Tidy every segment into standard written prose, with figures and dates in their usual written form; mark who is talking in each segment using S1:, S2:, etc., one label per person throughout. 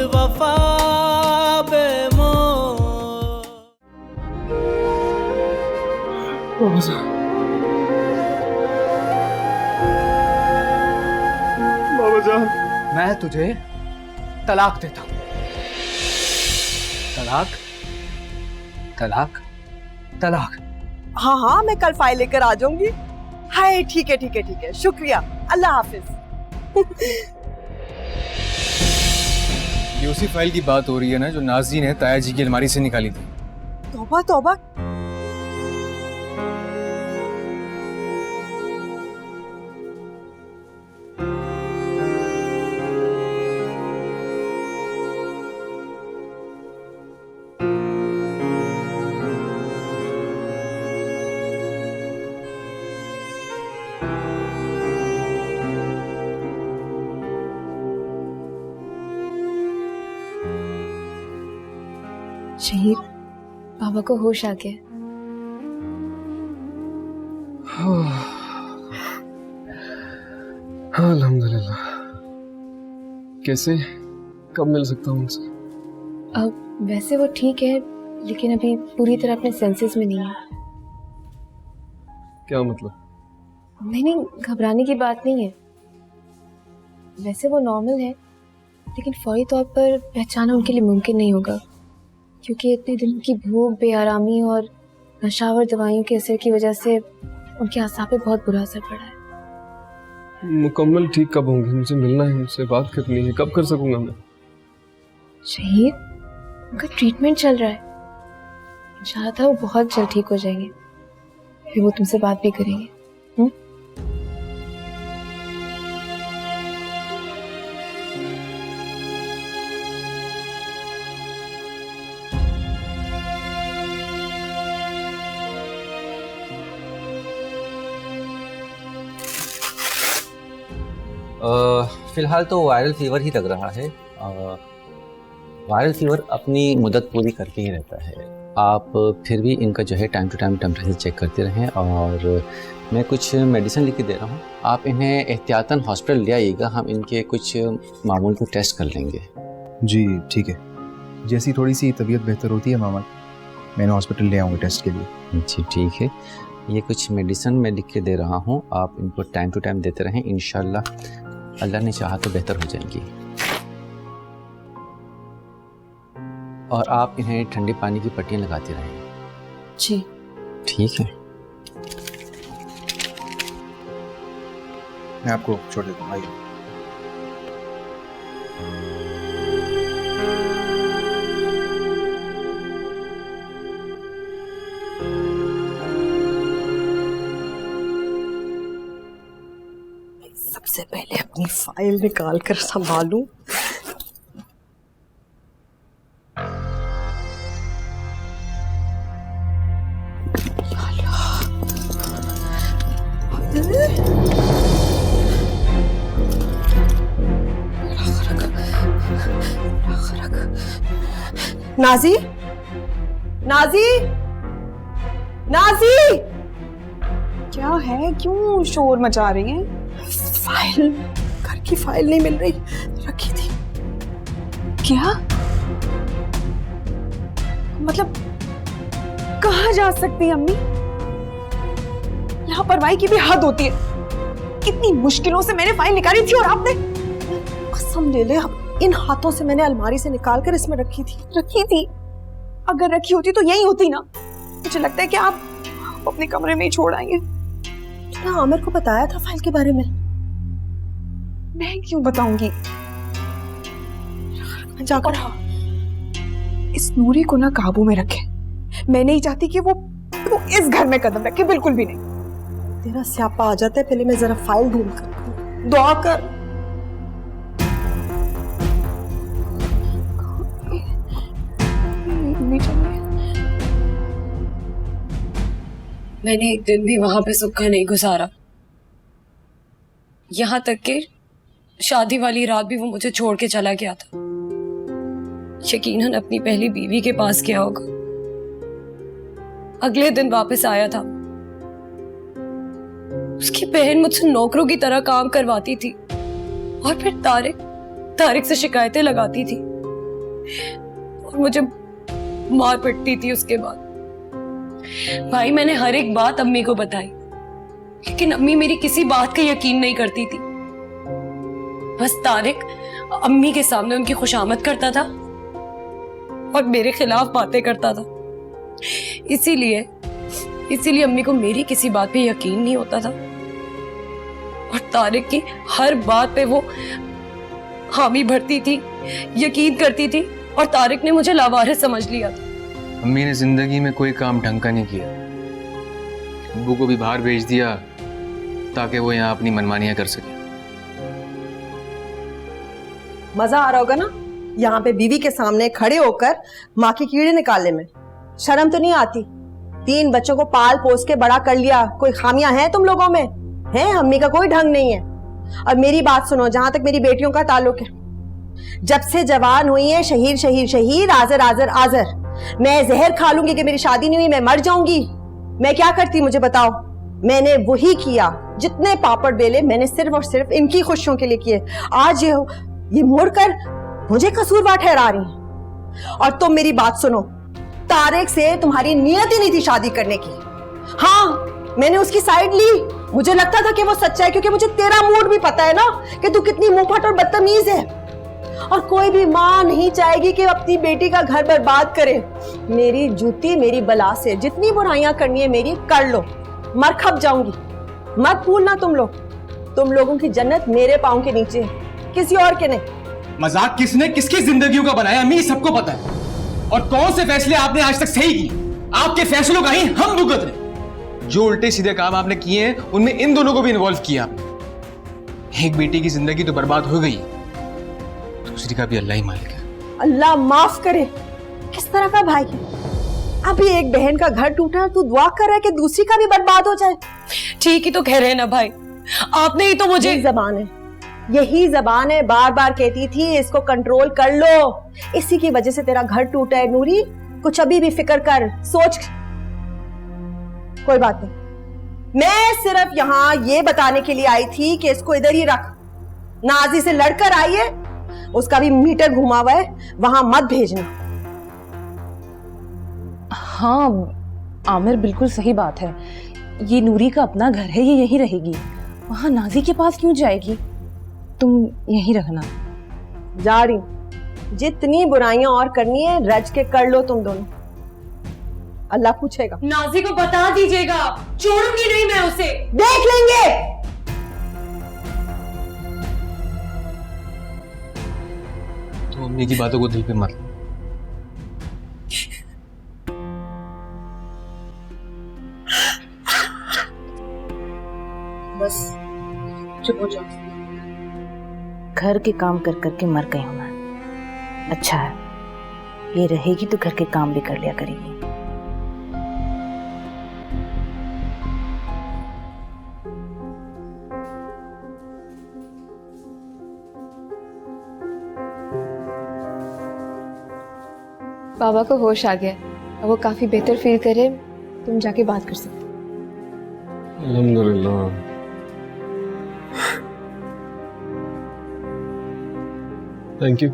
S1: वफा बेमोल।
S2: बाबा जान,
S3: मैं तुझे तलाक देता हूं। तलाक तलाक तलाक।
S4: हाँ हाँ, मैं कल फाइल लेकर आ जाऊंगी। हाय ठीक है ठीक है ठीक है, शुक्रिया, अल्लाह हाफिज।
S2: ये उसी फाइल की बात हो रही है ना जो नाज़ी ने ताया जी की अलमारी से निकाली थी।
S4: तौबा तौबा।
S5: शहीद, बाबा को होश आ गया।
S2: हाँ अल्हम्दुलिल्लाह। कैसे, कब मिल सकता हूँ उनसे?
S5: अब वैसे वो ठीक है, लेकिन अभी पूरी तरह अपने सेंसेस में नहीं है।
S2: क्या मतलब?
S5: नहीं, घबराने की बात नहीं है। वैसे वो नॉर्मल है, लेकिन फौरी तौर पर पहचाना उनके लिए मुमकिन नहीं होगा, क्योंकि इतने दिनों की भूख, बेआरामी और नशावर दवाइयों के असर की वजह से उनके आसाब पे बहुत बुरा असर पड़ा है।
S2: मुकम्मल ठीक कब होंगे? मुझे मिलना है, मुझसे बात करनी है, कब कर सकूंगा मैं?
S5: शहीद, उनका ट्रीटमेंट चल रहा है, इंशाअल्लाह वो बहुत जल्द ठीक हो जाएंगे, फिर वो तुमसे बात भी करेंगे।
S6: फिलहाल तो वायरल फीवर ही लग रहा है। वायरल फीवर अपनी मुद्दत पूरी करके ही रहता है। आप फिर भी इनका जो है time to time temperature check करते रहें, और मैं कुछ मेडिसिन लिख के दे रहा हूँ। आप इन्हें एहतियातन हॉस्पिटल ले आइएगा, हम इनके कुछ मामूल के टेस्ट कर लेंगे।
S7: जी ठीक है, जैसी थोड़ी सी तबीयत बेहतर होती है मामा, मैं हॉस्पिटल ले आऊँगा टेस्ट के लिए।
S6: जी ठीक है, ये कुछ मेडिसिन मैं लिख के दे रहा हूँ, आप इनको टाइम टू टाइम देते रहें, इंशाल्लाह अल्लाह ने चाहा तो बेहतर हो जाएंगी। और आप इन्हें ठंडे पानी की पट्टियाँ लगाते रहें।
S5: जी
S6: ठीक है।
S7: मैं आपको छोड़ देता हूँ, आइए।
S4: सबसे पहले अपनी फाइल निकाल कर संभालूं। नाजी, नाजी, नाजी,
S8: क्या है, क्यों शोर मचा रही हैं?
S4: फाइल, घर की फाइल नहीं मिल रही, रखी थी।
S8: क्या मतलब, कहाँ जा सकती है अम्मी? लापरवाही की भी हद होती है। कितनी मुश्किलों से मैंने फाइल निकाली थी और आपने।
S4: कसम ले ले, इन हाथों से मैंने अलमारी से निकाल कर इसमें रखी थी।
S8: रखी थी? अगर रखी होती तो यही होती ना। मुझे लगता है कि आप अपने कमरे में ही छोड़ आएंगे।
S4: तूने आमिर को बताया था फाइल के बारे में?
S8: मैं क्यों बताऊंगी?
S4: जाकर
S8: इस नूरी को ना काबू में रखे। मैं नहीं चाहती कि वो इस घर में कदम रखे, बिल्कुल भी नहीं।
S4: तेरा स्यापा आ जाता है, पहले मैं जरा फाइल ढूंढ कर दुआ कर।
S9: मैंने एक दिन भी वहां पे सुखा नहीं गुजारा, यहाँ तक कि शादी वाली रात भी वो मुझे छोड़ के चला गया था। यकीनन अपनी पहली बीवी के पास गया होगा। अगले दिन वापस आया था। उसकी बहन मुझसे नौकरों की तरह काम करवाती थी और फिर तारिक से शिकायतें लगाती थी। और मुझे मार पिटती थी उसके बाद। भाई मैंने हर एक बात अम्मी को बताई, लेकिन अम्मी मेरी किसी बात का यकीन नहीं करती थी। बस तारिक अम्मी के सामने उनकी खुशामद करता था और मेरे खिलाफ बातें करता था। इसीलिए अम्मी को मेरी किसी बात पे यकीन नहीं होता था और तारिक की हर बात पे वो हामी भरती थी, यकीन करती थी और तारिक ने मुझे लावारिस समझ लिया था।
S2: अम्मी ने जिंदगी में कोई काम ढंग का नहीं किया। अब्बू को भी बाहर भेज दिया ताकि वो यहाँ अपनी मनमानियां कर सके।
S4: मजा आ रहा होगा ना यहाँ पे बीवी के सामने खड़े होकर माँ की कीड़े निकालने में। शर्म तो नहीं आती? 3 बच्चों को पाल पोस के बड़ा कर लिया, कोई खामियां हैं तुम लोगों में? हैं? अम्मी का कोई ढंग नहीं है। और मेरी बात सुनो, जहां तक मेरी बेटियों का ताल्लुक है, जब से जवान हुई है शहीर शहीर शहीर, आजर आजर आजर, मैं जहर खा लूंगी कि मेरी शादी नहीं हुई, मैं मर जाऊंगी। मैं क्या करती मुझे बताओ? मैंने वही किया, जितने पापड़ बेले मैंने सिर्फ और सिर्फ इनकी खुशियों के लिए किए। आज ये मुड़कर मुझे कसूरवार ठहरा रही है। और तुम मेरी बात सुनो, तारिक से तुम्हारी नियत ही नहीं थी शादी करने की। हाँ, मैंने उसकी साइड ली, मुझे लगता था कि वो सच्चा है, क्योंकि मुझे तेरा मूड भी पता है ना कि तू कितनी मुंहफट और बदतमीज है। और कोई भी माँ नहीं चाहेगी कि अपनी बेटी का घर बर्बाद करे। मेरी जूती मेरी बला से, जितनी बुराइयां करनी है मेरी कर लो, मर खप जाऊंगी। मत भूलना तुम लोगों की जन्नत मेरे पांव के नीचे है, किसी और के नहीं।
S2: मजाक किसने किसकी जिंदगियों का बनाया अम्मी, सबको पता है। और कौन से फैसले आपने आज तक सही किए? आपके फैसलों का ही हम भुगत रहे। जो उल्टे सीधे काम आपने किए हैं उनमें इन दोनों को भी इन्वॉल्व किया आपने। एक बेटी की जिंदगी तो बर्बाद हो गई, दूसरी का भी अल्लाह ही मालिक है।
S4: अल्लाह माफ करे, किस तरह का भाई है? अभी एक बहन का घर टूटा है, तू दुआ कर रहा है कि दूसरी का भी बर्बाद हो जाए।
S9: ठीक ही तो कह रहे हैं ना भाई, आपने ही तो मुझे।
S4: यही जबान है, बार बार कहती थी इसको कंट्रोल कर लो। इसी की वजह से तेरा घर टूटा है नूरी। कुछ अभी भी फिक्र कर, सोच। कोई बात नहीं, मैं सिर्फ यहाँ ये बताने के लिए आई थी कि इसको इधर ही रख। नाजी से लड़कर आई है, उसका भी मीटर घुमा हुआ है, वहां मत भेजना।
S1: हाँ आमिर, बिल्कुल सही बात है। ये नूरी का अपना घर है, ये यहीं रहेगी, वहां नाजी के पास क्यों जाएगी? तुम यहीं रहना।
S4: जा रही, जितनी बुराइयां और करनी है रज के कर लो तुम दोनों, अल्लाह पूछेगा।
S9: नाजी को बता दीजिएगा, छोड़ूंगी नहीं मैं उसे।
S4: देख लेंगे।
S2: तो अम्मी की बातों को दिल पे मत।
S1: बस चुप हो जाओ। घर के काम कर करके मर गई हूं मैं। अच्छा है, ये रहेगी तो घर के काम भी कर लिया करेगी।
S5: बाबा को होश आ गया, अब वो काफी बेहतर फील करे, तुम जाके बात कर सकते।
S10: अल्हम्दुलिल्लाह। थैंक यू,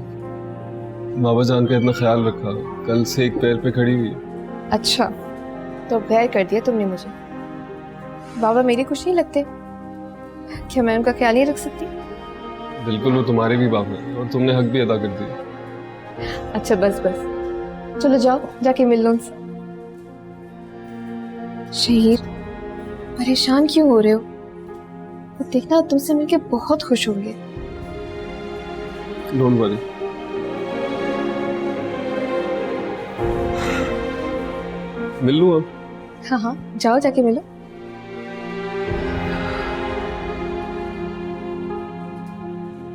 S10: बाबा जान का इतना ख्याल रखा, कल से एक पैर पे खड़ी हुई।
S5: अच्छा, तो खैर कर दिया तुमने मुझे। बाबा मेरी कुछ नहीं लगते, क्या मैं उनका ख्याल नहीं रख सकती?
S10: बिल्कुल, वो तुम्हारे भी बाप है और तुमने हक भी अदा कर दिया।
S5: अच्छा बस बस, चलो जाओ जाके मिल लो उनसे। शहीर, परेशान क्यों हो रहे हो? वो देखना तुमसे मिलके बहुत खुश होंगे।
S10: Don't worry. मिल लूं अब?
S5: हाँ हाँ, जाओ जाके मिलो।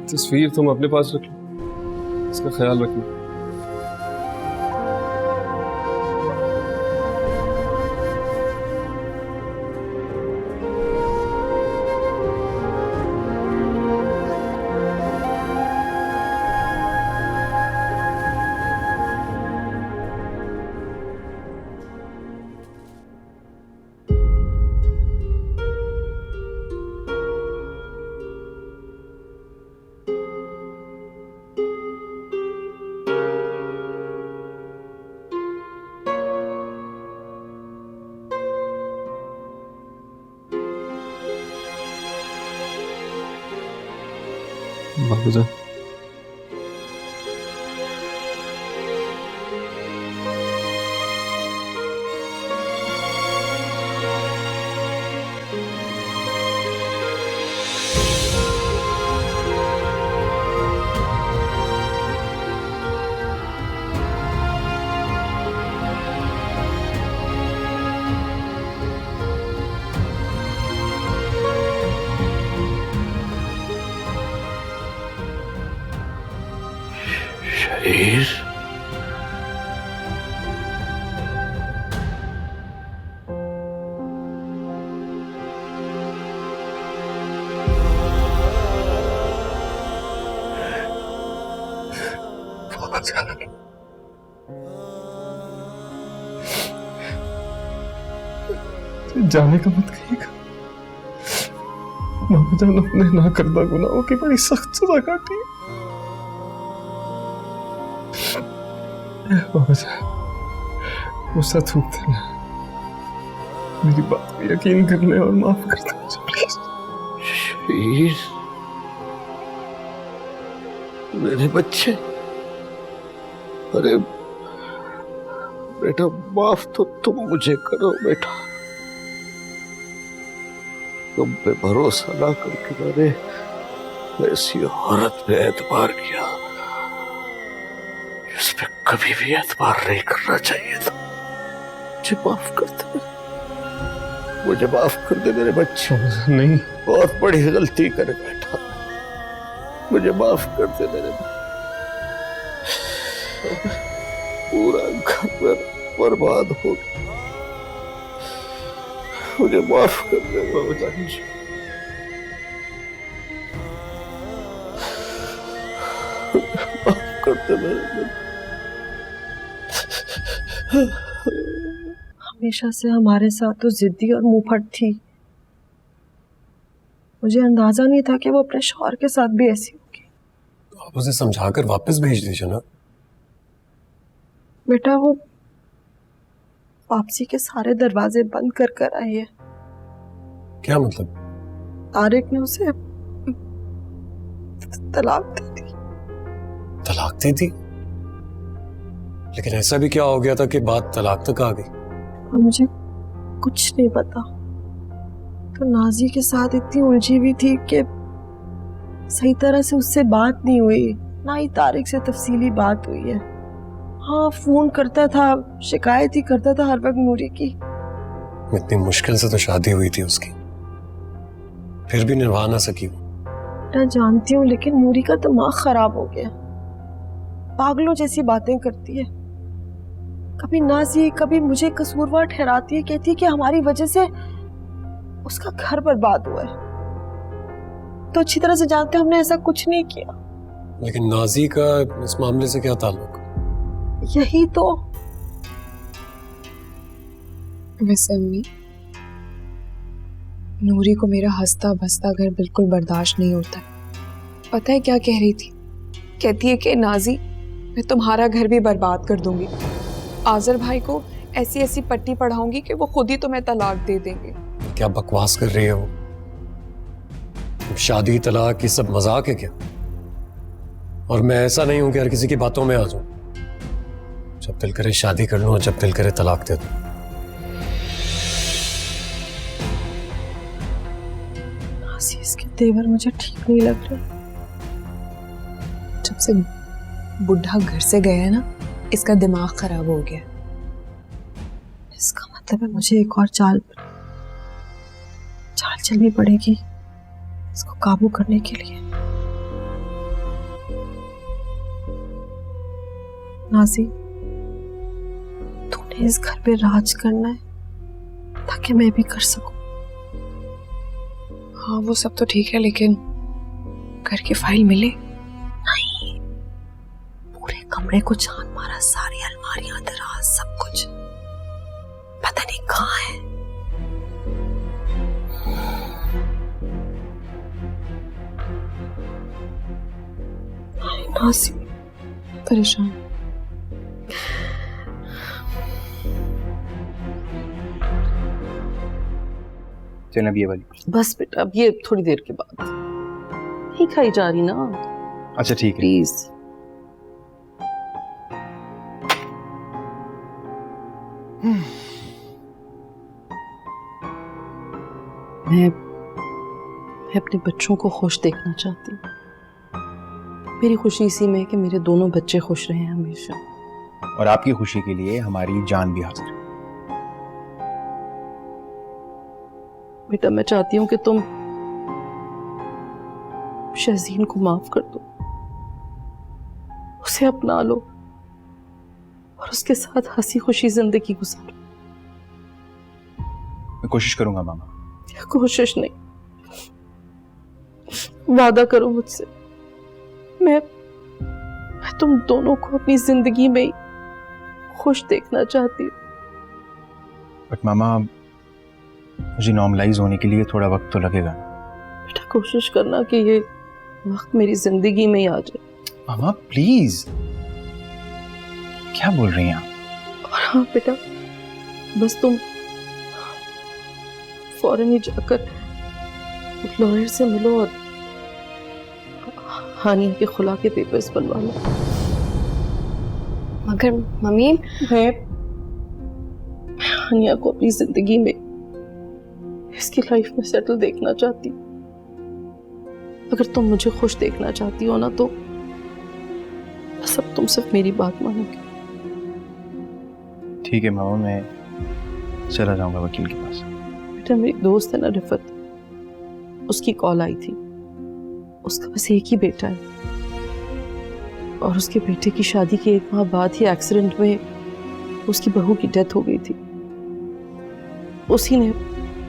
S10: तस्वीर तुम अपने पास रख लो, इसका ख्याल रखना। बाबा जान।
S11: शरीर बाबा जान, जाने का मत कहिएगा। बाबा जान अपने ना करदा गुनाहों की बड़ी सख्त सजा काटी है। बाबा जान गुस्सा थूक देना, मेरी बात पे यकीन कर ले और माफ कर दे मुझे प्लीज। शहीद मेरे बच्चे, अरे बेटा माफ तो तुम मुझे करो बेटा। तुम पे भरोसा ना करके मैंने ऐसी औरत पे एतबार किया, इस पे कभी भी एतबार नहीं करना चाहिए था। मुझे माफ कर दे, मुझे माफ कर दे मेरे बच्चे। नहीं, बहुत बड़ी गलती कर बैठा, मुझे माफ कर दे मेरे। पूरा घर मेरा बर्बाद हो गया, मुझे माफ कर दे बाबा जान जी। माफ कर दे मेरे।
S4: हमेशा से हमारे साथ तो जिद्दी और मुंहफट थी। मुझे अंदाजा नहीं था कि वो अपने शौहर के साथ भी ऐसी होगी।
S10: आप उसे समझाकर वापस भेज दीजिए ना।
S4: बेटा वो वापसी के सारे दरवाजे बंद कर कर आई है।
S10: क्या मतलब?
S4: तारिक ने उसे तलाक दे दी।
S10: तलाक दे दी? लेकिन ऐसा भी क्या हो गया था कि बात तलाक तक आ गई?
S4: मुझे कुछ नहीं पता। तो नाजी के साथ इतनी उलझी हुई थी कि सही तरह से उससे बात नहीं हुई, ना ही तारिक से तफसीली बात हुई है। हाँ फोन करता था, शिकायत ही करता था हर वक्त नूरी की।
S10: इतनी मुश्किल से तो शादी हुई थी उसकी, फिर भी निभा ना सकी वो।
S4: मैं जानती हूँ, लेकिन नूरी का दिमाग खराब हो गया, पागलों जैसी बातें करती है। कभी नाजी कभी मुझे कसूरवार ठहराती है, कहती है कि हमारी वजह से उसका घर बर्बाद हुआ है। तो अच्छी तरह से जानते हैं हमने ऐसा कुछ नहीं किया।
S10: लेकिन नाजी का इस मामले से क्या ताल्लुक?
S4: यही तो।
S8: वैसे अम्मी, नूरी को मेरा हंसता बसता घर बिल्कुल बर्दाश्त नहीं होता। पता है क्या कह रही थी? कहती है कि नाजी मैं तुम्हारा घर भी बर्बाद कर दूंगी, आजर भाई को ऐसी ऐसी पट्टी पढ़ाऊंगी कि वो खुद ही तुम्हें तलाक दे देंगे।
S10: क्या बकवास कर रही है वो? शादी तलाक ये सब मजाक है क्या? और मैं ऐसा नहीं हूं कि हर किसी की बातों में आ जाऊं। जब दिल करे शादी कर लूं और जब दिल करे तलाक दे दूं।
S4: इसके तेवर मुझे ठीक नहीं लग रहे।
S8: जब से बुढ़ा घर से गया है ना, इसका दिमाग खराब हो गया।
S4: इसका मतलब है मुझे एक और चाल चलनी पड़ेगी इसको काबू करने के लिए। नाजी, तूने इस घर पे राज करना है ताकि मैं भी कर सकूं।
S8: हाँ वो सब तो ठीक है, लेकिन घर की फाइल मिले?
S4: नहीं, पूरे कमरे को छान मारा, सारी अलमारियां, दराज, सब कुछ, पता नहीं कहाँ है। नासी
S8: परेशान।
S7: जनाब ये वाली।
S12: बस बेटा, अब ये थोड़ी देर के बाद ही खाई जा रही ना।
S7: अच्छा ठीक है।
S8: प्लीज। मैं अपने बच्चों को खुश देखना चाहती हूँ। मेरी खुशी इसी में है कि मेरे दोनों बच्चे खुश रहें हमेशा।
S7: और आपकी खुशी के लिए हमारी जान भी हाजिर है।
S8: बेटा मैं चाहती हूँ कि तुम शहजीन को माफ कर दो, उसे अपना लो और उसके साथ हंसी खुशी जिंदगी गुजारो।
S7: मैं कोशिश करूंगा मामा।
S8: कोशिश नहीं, वादा करो मुझसे। मैं तुम दोनों को अपनी जिंदगी में ही खुश देखना चाहती हूँ।
S7: बट मामा, मुझे नॉर्मलाइज होने के लिए थोड़ा वक्त तो लगेगा।
S8: बेटा कोशिश करना कि ये वक्त मेरी जिंदगी में ही आ जाए।
S7: मामा प्लीज, क्या बोल रही हैं आप?
S8: और हाँ बेटा, बस तुम फौरन ही जाकर लॉयर से मिलो और हानिया के खुला के पेपर्स बनवा लो।
S5: मगर मम्मी,
S8: मैं हानिया को अपनी जिंदगी में, इसकी लाइफ में सेटल देखना चाहती हूँ। अगर तुम मुझे खुश देखना चाहती हो ना, तो बस अब तुम सिर्फ मेरी बात मानोगे।
S7: ठीक है मामा, मैं चला जाऊंगा वकील के पास।
S8: बेटा मेरी दोस्त है ना रिफत, उसकी कॉल आई थी। उसका बस एक ही बेटा है और उसके बेटे की शादी के 1 माह बाद ही एक्सीडेंट में उसकी बहू की डेथ हो गई थी। उसी ने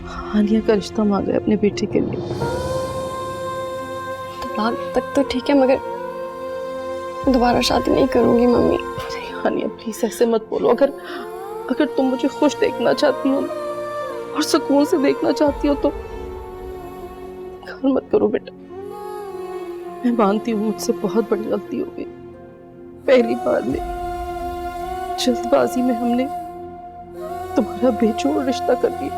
S8: हानिया का रिश्ता मांगा है अपने बेटे के लिए।
S5: तलाक तक तो ठीक है, मगर दोबारा शादी नहीं करूंगी मम्मी।
S8: अरे हानिया प्लीज ऐसे मत बोलो। अगर तुम मुझे खुश देखना चाहती हो और सुकून से देखना चाहती हो तो घर मत करो बेटा। मैं मानती हूँ मुझसे बहुत बड़ी गलती हो गई। पहली बार में जल्दबाजी में हमने तुम्हारा बेजोड़ रिश्ता कर दिया,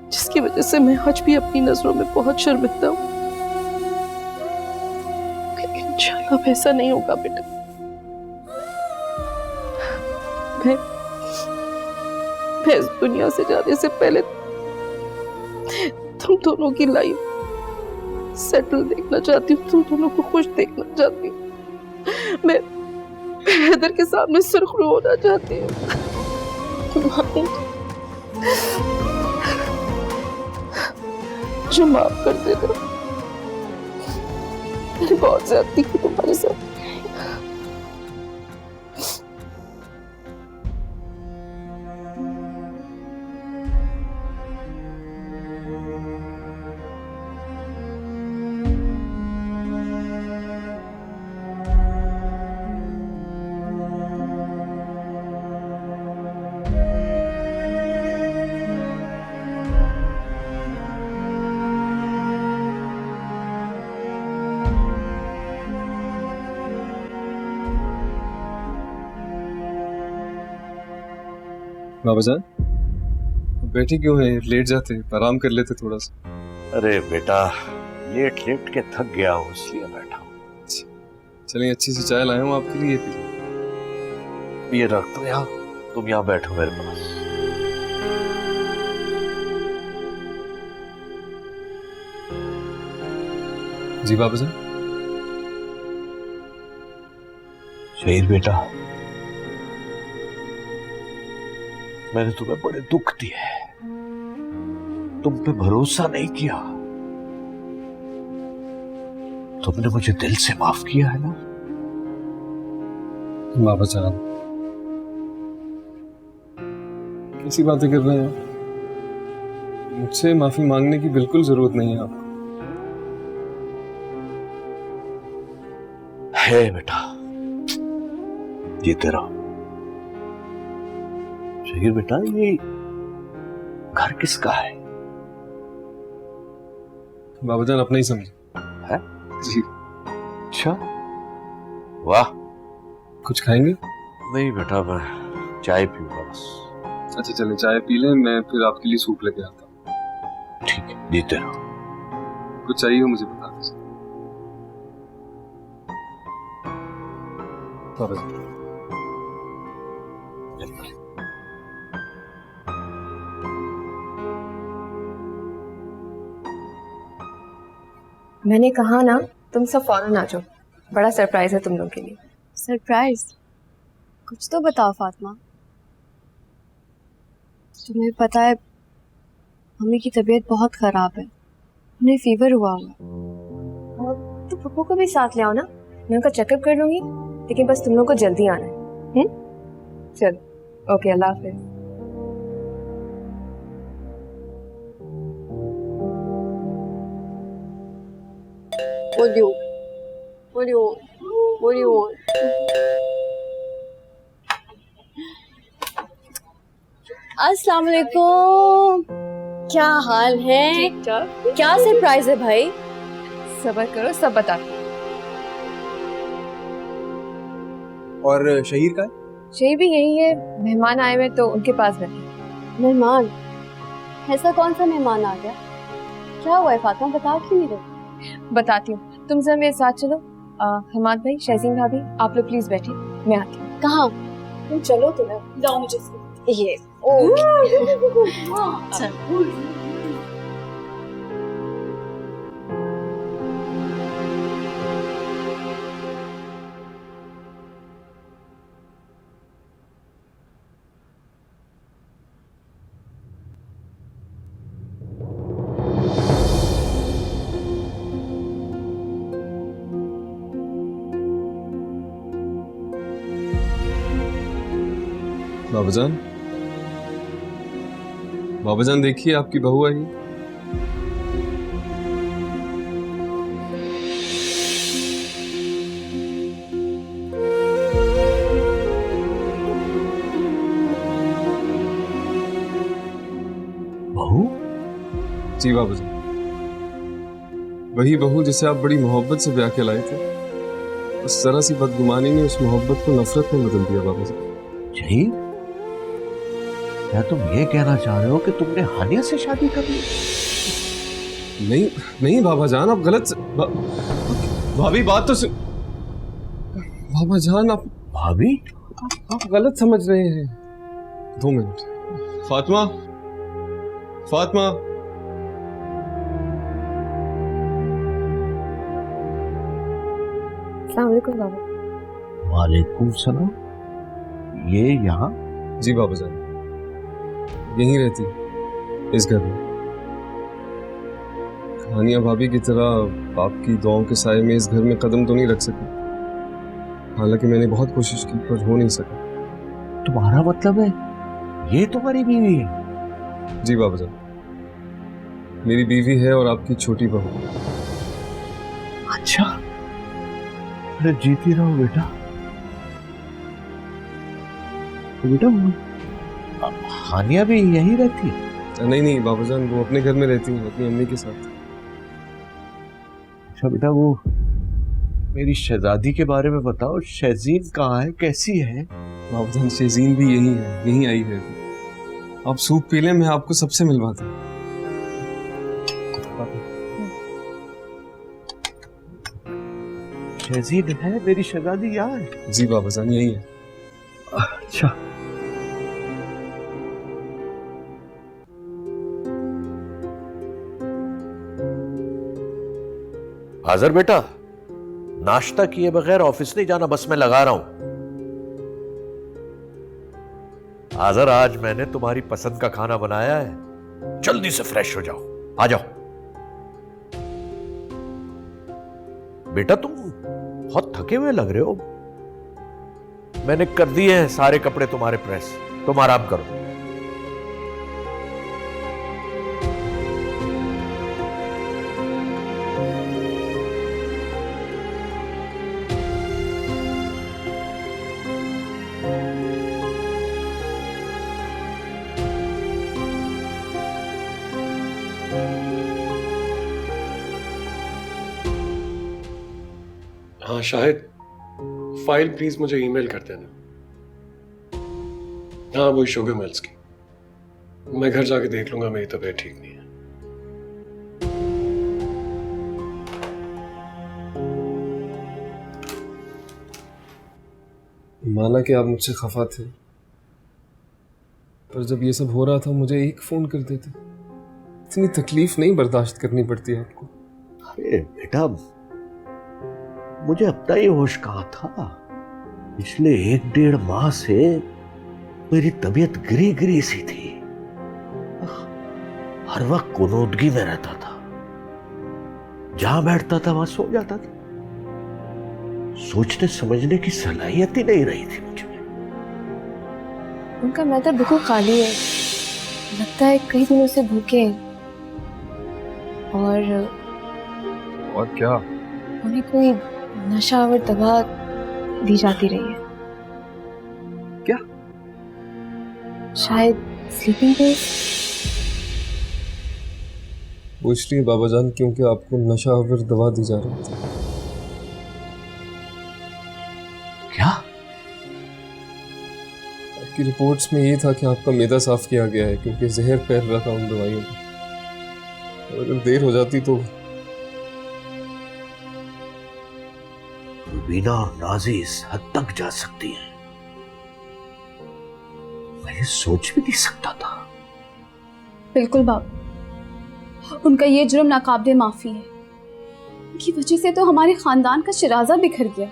S8: जिसकी वजह से मैं आज भी अपनी नजरों में बहुत शर्मिंदा हूँ। लेकिन इंशाल्लाह वैसा नहीं होगा बेटा। मैं इस दुनिया से जाने से पहले तुम दोनों की लाइफ सेटल देखना चाहती हूँ, तुम दोनों को खुश देखना चाहती हूँ। मैं हैदर के सामने सुर्खरू होना चाहती हूँ। मुझे माफ कर देना, मैंने बहुत ज्यादती की तुम्हारे साथ।
S2: बाबा जान, बैठी क्यों है? लेट जाते, आराम कर लेते थोड़ा सा।
S11: अरे बेटा, लेट लेट के थक गया हूँ इसलिए बैठा हूँ।
S2: चलिए अच्छी सी चाय लाया हूँ आपके लिए,
S11: ये रख दो यहाँ, तुम यहाँ बैठो मेरे पास।
S2: जी बाबा जान।
S11: शहीद बेटा, मैंने तुम्हें बड़े दुख दिए, तुम पे भरोसा नहीं किया। तुमने मुझे दिल से माफ किया है ना?
S2: बाबा जान कैसी बातें कर रहे हैं? मुझसे माफी मांगने की बिल्कुल जरूरत नहीं है आपको।
S11: है बेटा, जीते रहो। शहीद बेटा, ये घर किसका है?
S2: बाबा जान अपना ही समझे।
S11: है
S2: जी।
S11: अच्छा, वाह।
S2: कुछ खाएंगे?
S11: नहीं बेटा, मैं चाय पीऊंगा बस।
S2: अच्छा चले चाय पी लें, मैं फिर आपके लिए सूप लेके आता हूँ।
S11: ठीक है, जीते रहो।
S2: कुछ चाहिए हो मुझे बता दीजिए।
S10: बाबा जी।
S5: मैंने कहा ना, तुम सब फौरन आ जाओ, बड़ा सरप्राइज है तुम लोग के लिए।
S12: सरप्राइज? कुछ तो बताओ फातिमा। तुम्हें पता है मम्मी की तबीयत बहुत खराब है, उन्हें फीवर हुआ हुआ।
S5: तो पप्पू को भी साथ ले आओ ना, मैं उनका चेकअप कर लूंगी, लेकिन बस तुम लोग को जल्दी आना है। चलो, okay, Allah Hafiz.
S12: What do you want? अस्सलाम वालेकुम, क्या हाल है?
S5: ठीक ठाक।
S12: क्या सरप्राइज है भाई?
S5: सब्र करो, सब बता।
S7: और शहीर का?
S5: शही भी यही है, मेहमान आए हुए तो उनके पास बैठे।
S12: मेहमान? ऐसा कौन सा मेहमान आ गया? क्या हुआ है फातिमा, बता क्यों नहीं रही?
S5: बताती हूँ, तुम सब मेरे साथ चलो। हमाद भाई, शहजीन भाभी, आप लोग प्लीज बैठिए, मैं आती हूँ।
S12: कहाँ?
S5: तुम चलो तो ना,
S12: लाओ मुझे ये।
S2: बाबाजान, बाबाजान देखिए आपकी बहू आई।
S11: बहू?
S2: जी बाबाजान, वही बहू जिसे आप बड़ी मोहब्बत से ब्याह के लाए थे। उस जरा सी बदगुमानी ने उस मोहब्बत को नफरत में बदल दिया बाबाजान।
S11: शहीद, क्या तुम ये कहना चाह रहे हो कि तुमने हानिया से शादी कर ली?
S2: नहीं नहीं बाबाजान, आप गलत भाभी बात तो बाबाजान, आप
S11: भाभी?
S2: आप गलत समझ रहे हैं। 2 मिनट। फातिमा, फातिमा।
S5: अस्सलाम वालेकुम बाबा।
S11: वालेकुम सलाम। ये यहाँ?
S2: जी बाबाजान, यहीं रहती इस घर में। हानिया भाभी की तरह आपकी दुआओं के साए में इस घर में कदम तो नहीं रख सकी, हालांकि मैंने बहुत कोशिश की पर हो नहीं सका।
S11: तुम्हारा मतलब है ये तुम्हारी बीवी है?
S2: जी बाबाजान, मेरी बीवी है और आपकी छोटी बहू।
S11: अच्छा, अरे जीती रहो बेटा। तो बेटा हानिया भी यही रहती है?
S2: नहीं नहीं बाबाजान, वो अपने घर में रहती है अपनी अम्मी के साथ।
S11: अच्छा बेटा, वो मेरी शहजादी के बारे में बताओ, शहजीन कहाँ है, कैसी है?
S2: बाबाजान, शहजीन भी यही है, यहीं आई है। आप सूप पी लें, मैं आपको सबसे मिलवाता हूँ।
S11: शहजीन है मेरी शहजादी यहाँ है?
S2: जी बाबाजान, यही है।
S11: अच्छा, हाजिर बेटा, नाश्ता किए बगैर ऑफिस नहीं जाना, बस मैं लगा रहा हूं। हाजिर, आज मैंने तुम्हारी पसंद का खाना बनाया है, जल्दी से फ्रेश हो जाओ, आ जाओ। बेटा तुम बहुत थके हुए लग रहे हो, मैंने कर दिए हैं सारे कपड़े तुम्हारे प्रेस, तुम आराम करो।
S10: हाँ शाहिद, फाइल प्लीज मुझे ईमेल कर देना। हाँ वही शुगर मिल्स की, मैं घर जाके देख लूंगा, मेरी तबीयत ठीक नहीं है। माना कि आप मुझसे खफा थे, पर जब ये सब हो रहा था मुझे एक फोन कर देते। इतनी तकलीफ नहीं बर्दाश्त करनी पड़ती है आपको।
S11: अरे बेटा, मुझे अपना ही होश कहाँ था। पिछले 1-1.5 माह से मेरी तबीयत गिरी गिरी सी थी। हर वक्त कुनूदगी में रहता था, जहां बैठता था वहां सो जाता था। सोचने समझने की सलाहियत ही नहीं रही थी मुझे।
S5: उनका मैटर बिल्कुल खाली है, लगता है कई दिनों से भूखे हैं। और
S7: क्या?
S5: उन्हें कोई नशावर दवा दी जाती रही है।
S7: क्या?
S5: शायद स्लीपिंग पिल्स।
S10: पूछ रही है बाबा जान क्योंकि आपको नशावर दवा दी जा रही थी।
S11: क्या?
S10: आपकी रिपोर्ट्स में ये था कि आपका मैदा साफ किया गया है क्योंकि जहर फैल रहा था उन दवाइयों में। अगर देर हो जाती तो
S11: बीना और नाजी इस हद तक जा सकती है, मैं ये सोच भी नहीं सकता था।
S13: बिल्कुल बाबा, उनका ये जुर्म नाकाबिले माफी है। उनकी वजह से तो हमारे खानदान का शिराजा बिखर गया।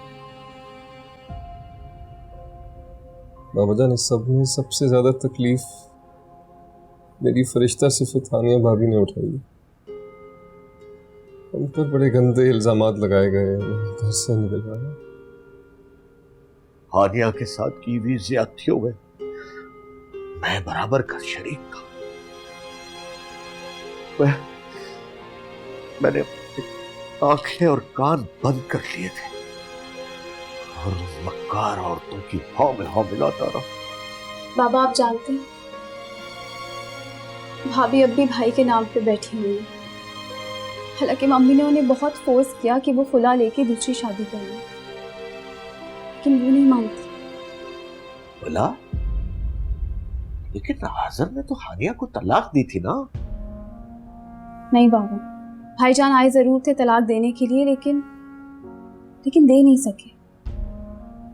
S10: बाबा जान इस सब में सबसे ज्यादा तकलीफ मेरी फरिश्ता सिफत हानिया भाभी ने उठाई है। उन पर बड़े गंदे इल्जामात लगाए गए, घर से निकलवाया।
S11: हानिया के साथ की हुई ज्यादतियों में मैं बराबर का शरीक था। मैंने आंखें और कान बंद कर लिए थे और मक्कार औरतों की भाव में हाव मिलाता रहा।
S13: बाबा आप जानते हैं, भाभी अब भी भाई के नाम पे बैठी हुई है। हालांकि मम्मी ने उन्हें बहुत फोर्स किया कि वो खुला लेके दूसरी शादी कर ले, लेकिन वो नहीं मानती।
S11: बोला, लेकिन हाजिर ने तो हानिया को तलाक दी थी ना?
S13: नहीं बाबा, भाईजान आए जरूर थे तलाक देने के लिए, लेकिन दे नहीं सके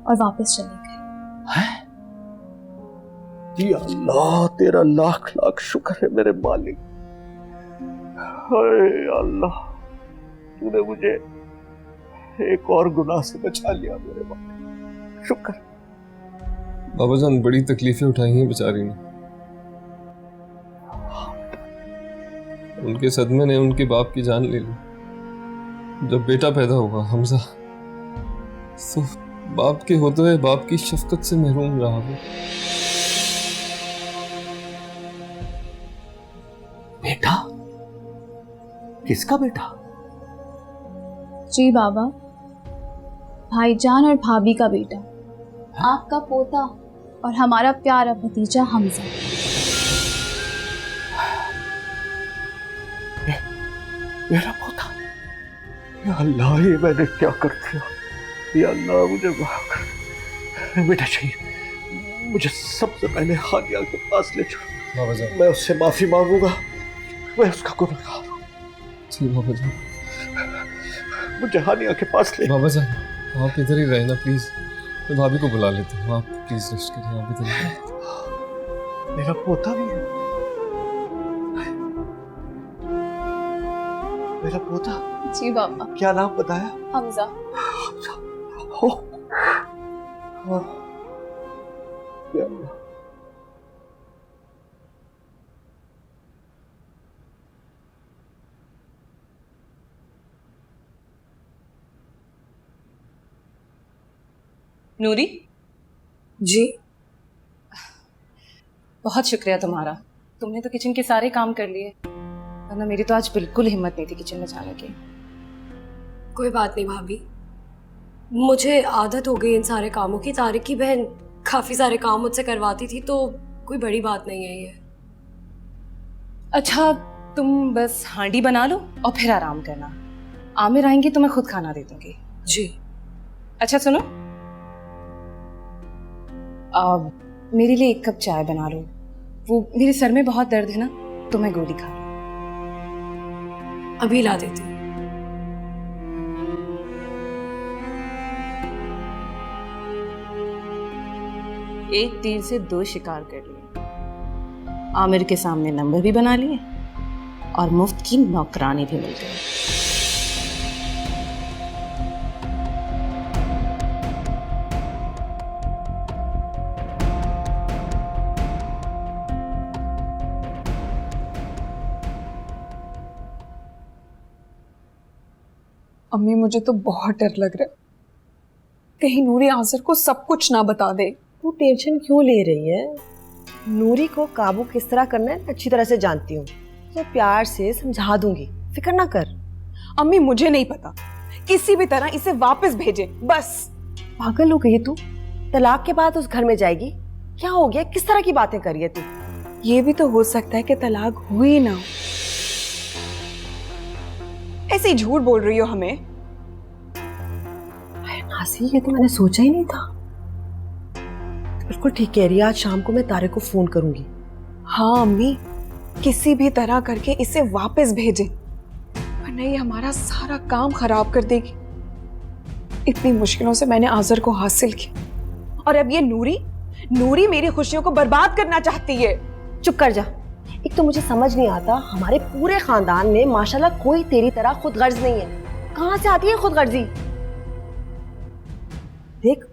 S13: और वापस चले गए।
S11: या अल्लाह, तेरा लाख लाख शुक्र है मेरे मालिक। हाय अल्लाह, तूने मुझे एक और गुनाह से बचा लिया मेरे मालिक, शुक्र।
S10: बाबा जान बड़ी तकलीफें उठाई हैं बेचारी ने। उनके सदमे ने उनके बाप की जान ले ली। जब बेटा पैदा हुआ हमजा, तो बाप के होते हुए बाप की शफकत से महरूम रहा वो।
S11: बेटा? किसका बेटा?
S13: जी बाबा, भाईजान और भाभी का बेटा, आपका पोता और हमारा प्यारा भतीजा हमजा।
S11: मेरा पोता? या अल्लाह, ये मैंने क्या कर दिया? या अल्लाह मुझे माफ कर। बेटा चाहिए, मुझे सबसे पहले हानिया के पास ले चलो।
S10: बाबा जान,
S11: मैं उससे माफी मांगूंगा, मैं उसका गुनहगार हूं।
S10: जी बाबा जान।
S11: मुझे हानिया के पास ले।
S10: बाबा जान आप इधर ही रहे ना प्लीज, मैं भाभी को बुला लेता हूँ। आप प्लीज रेस्ट करिए, आप इधर ही रहे।
S11: मेरा पोता भी है, मेरा पोता।
S13: जी बाबा।
S11: क्या नाम बताया?
S13: हमजा।
S11: हो, या अल्लाह।
S1: नूरी
S9: जी,
S1: बहुत शुक्रिया तुम्हारा। तुमने तो किचन के सारे काम कर लिए, वरना मेरी तो आज बिल्कुल हिम्मत नहीं थी किचन में जाने की।
S9: कोई बात नहीं भाभी, मुझे आदत हो गई इन सारे कामों की। तारिक की बहन काफी सारे काम मुझसे करवाती थी, तो कोई बड़ी बात नहीं है ये।
S1: अच्छा, तुम बस हांडी बना लो और फिर आराम करना। आमिर आएंगे तो मैं खुद खाना दे दूंगी।
S9: जी।
S1: अच्छा सुनो, मेरे लिए 1 कप चाय बना लो। वो मेरे सर में बहुत दर्द है ना, तो मैं गोली खा लूं।
S9: अभी ला देती हूँ।
S1: एक तीर से दो शिकार कर लिए। आमिर के सामने नंबर भी बना लिए और मुफ्त की नौकरानी भी मिल गई।
S8: अम्मी मुझे तो बहुत डर लग रहा है, कहीं नूरी आज़र को सब कुछ ना बता दे।
S4: तू टेंशन क्यों ले रही है? नूरी को काबू किस तरह करना है अच्छी तरह से जानती हूँ, तो प्यार से समझा दूंगी, फिक्र ना कर।
S8: अम्मी मुझे नहीं पता, किसी भी तरह इसे वापस भेजे बस।
S4: पागल हो गई तू? तलाक के बाद उस घर में जाएगी? क्या हो गया? किस तरह की बातें कर रही है तू?
S8: ये भी तो हो सकता है कि तलाक हुई ना हो। ऐसे ही झूठ बोल रही हो हमें।
S4: नाज़ी, ये तो मैंने सोचा ही नहीं था। बिल्कुल ठीक कह रही है, आज शाम को मैं तारे को फोन करूंगी।
S8: हाँ अम्मी, किसी भी तरह करके इसे वापस भेजें, वरना ये हमारा सारा काम खराब कर देगी। इतनी मुश्किलों से मैंने आज़र को हासिल किया और अब ये नूरी मेरी खुशियों को बर्बाद करना चाहती है।
S4: चुप कर जा। एक तो मुझे समझ नहीं आता, हमारे पूरे खानदान में माशाल्लाह कोई तेरी तरह खुदगर्ज नहीं है। कहां से आती है खुदगर्जी? देख,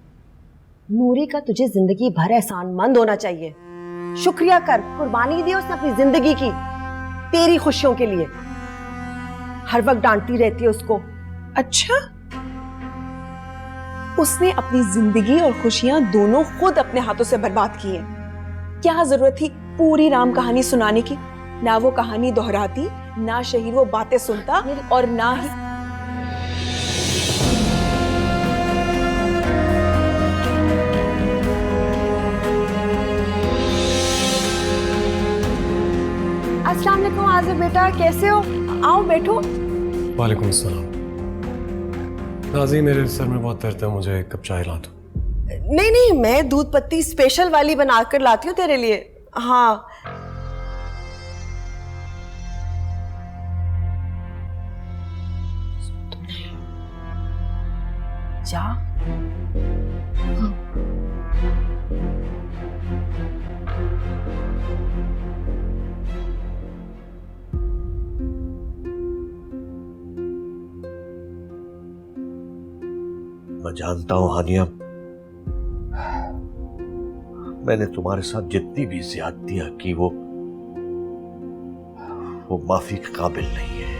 S4: नूरी का तुझे जिंदगी भर एहसानमंद होना चाहिए। शुक्रिया कर, कुर्बानी दी उसने अपनी जिंदगी की तेरी खुशियों के लिए। हर वक्त डांटती रहती है उसको।
S8: अच्छा, उसने अपनी जिंदगी और खुशियां दोनों खुद अपने हाथों से बर्बाद की हैं। क्या जरूरत थी पूरी राम कहानी सुनाने की? ना वो कहानी दोहराती, ना शहीर वो बातें सुनता और ना ही
S4: अस्सलाम वालेकुम आज़र बेटा, कैसे हो? आओ बैठो।
S14: वालेकुम सलाम। नाज़ी, मेरे सर में बहुत दर्द है, मुझे एक कप चाय ला दो।
S4: नहीं नहीं, मैं दूध पत्ती स्पेशल वाली बनाकर लाती हूँ तेरे लिए। हाँ जा।
S11: मैं जानता हूं हानिया, मैंने तुम्हारे साथ जितनी भी ज्यादतियां की वो माफी के काबिल नहीं है।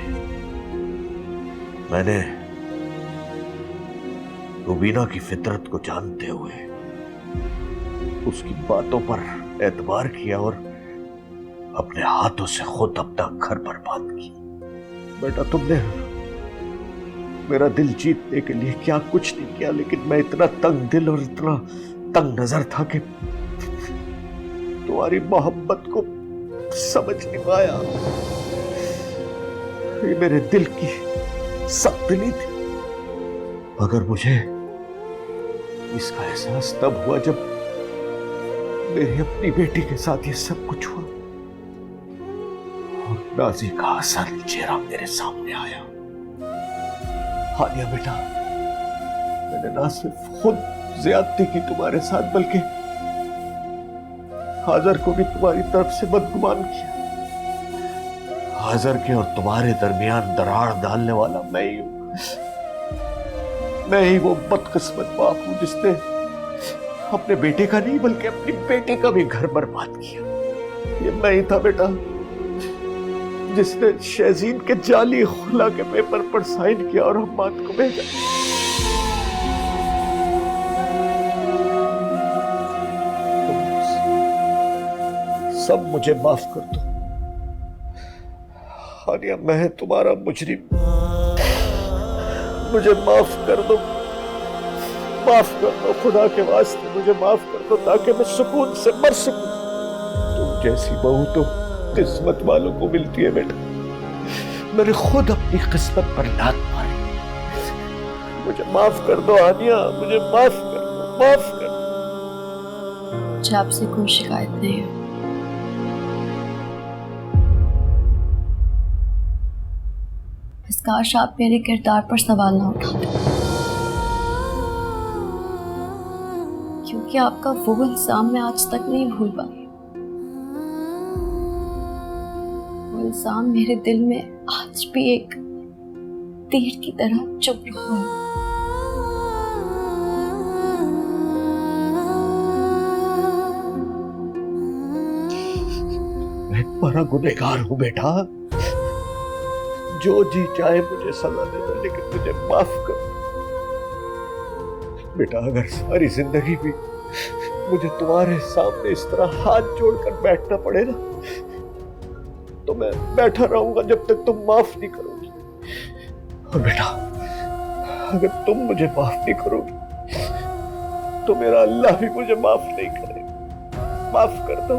S11: मैंने रुबीना की फितरत को जानते हुए उसकी बातों पर एतबार किया और अपने हाथों से खुद अपना घर बर्बाद किया। बेटा, तुमने मेरा दिल जीतने के लिए क्या कुछ नहीं किया, लेकिन मैं इतना तंग दिल और इतना तंग नजर था कि तुम्हारी मोहब्बत को समझ नहीं पाया। ये मेरे दिल की सख्त दिली थी, मगर मुझे इसका एहसास तब हुआ जब मेरी अपनी बेटी के साथ ये सब कुछ हुआ और नाज़ी का असल चेहरा मेरे सामने आया। हानिया बेटा, मैंने ना सिर्फ खुद ज्यादती की तुम्हारे साथ, बल्कि हाजर को भी तुम्हारी तरफ से बदगुमान किया। हाजर के और तुम्हारे दरमियान दरार डालने वाला मैं ही हूं। मैं ही वो बदकिस्मत बाप हूं जिसने अपने बेटे का नहीं बल्कि अपनी बेटी का भी घर बर्बाद किया। ये मैं ही था बेटा जिसने शहजीन के जाली खुला के पेपर पर साइन किया और हम्माद को भेजा। सब मुझे माफ कर दो हानिया, मैं तुम्हारा मुजरिम, मुझे माफ कर दो, माफ कर दो, खुदा के वास्ते मुझे माफ कर दो ताकि मैं सुकून से मर सकूं। तुम जैसी बहू तो किस्मत वालों को मिलती है बेटा, मैंने खुद अपनी किस्मत पर लात मारी। मुझे माफ कर दो हानिया, मुझे माफ कर दो, माफ कर दो।
S12: मुझे आपसे कोई शिकायत नहीं है। बस काश आप मेरे किरदार पर सवाल ना उठाते। क्योंकि आपका वो इल्जाम मैं आज तक नहीं भूल पाई। वो इल्जाम मेरे दिल में आज भी एक तीर की तरह चुभ रहा है।
S11: मैं बड़ा गुनहगार हूं बेटा, जो जी चाहे मुझे सजा दे दो, लेकिन मुझे माफ कर बेटा। अगर सारी जिंदगी भी मुझे तुम्हारे सामने इस तरह हाथ जोड़कर बैठना पड़े ना, तो मैं बैठा रहूंगा जब तक तुम माफ नहीं करोगी। और बेटा, अगर तुम मुझे माफ नहीं करोगी तो मेरा अल्लाह भी मुझे माफ नहीं करेगा। माफ कर दो।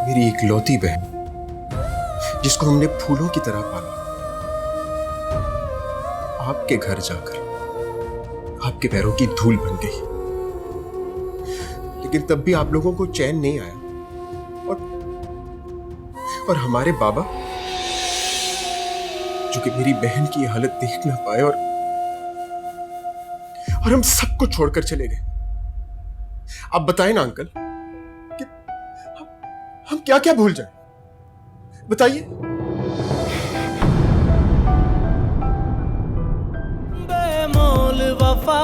S7: मेरी इकलौती बहन जिसको हमने फूलों की तरह पाला, आपके घर जाकर आपके पैरों की धूल बन गई। लेकिन तब भी आप लोगों को चैन नहीं आया, और हमारे बाबा जो कि मेरी बहन की हालत देख ना पाए और हम सबको छोड़कर चले गए। आप बताएं ना अंकल कि हम क्या क्या भूल जाएं, बताइए।
S15: बेमोल वफा